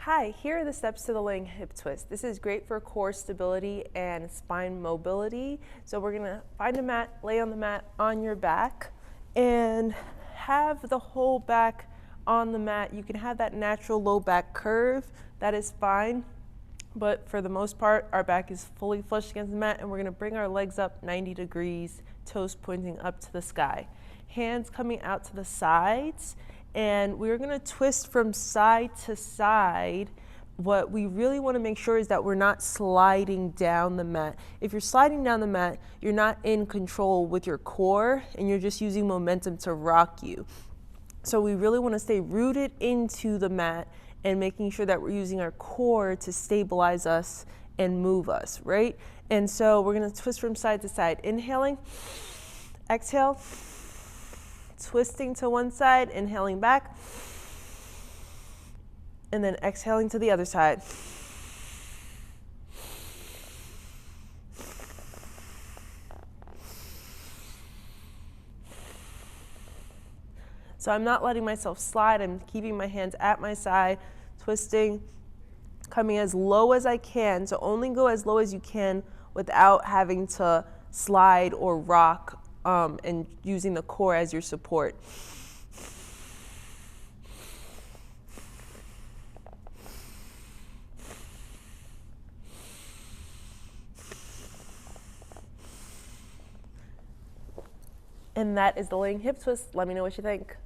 Hi, here are the steps to the laying hip twist. This is great for core stability and spine mobility. So we're gonna find a mat, lay on the mat on your back, and have the whole back on the mat. You can have that natural low back curve, that is fine. But for the most part, our back is fully flushed against the mat, and we're gonna bring our legs up 90 degrees, toes pointing up to the sky. Hands coming out to the sides, and we're gonna twist from side to side. What we really wanna make sure is that we're not sliding down the mat. If you're sliding down the mat, you're not in control with your core, and you're just using momentum to rock you. So we really wanna stay rooted into the mat and making sure that we're using our core to stabilize us and move us, right? And so we're gonna twist from side to side. Inhaling, exhale, twisting to one side, inhaling back, and then exhaling to the other side. So I'm not letting myself slide, I'm keeping my hands at my side, twisting, coming as low as I can. So only go as low as you can without having to slide or rock and using the core as your support. And that is the laying hip twist. Let me know what you think.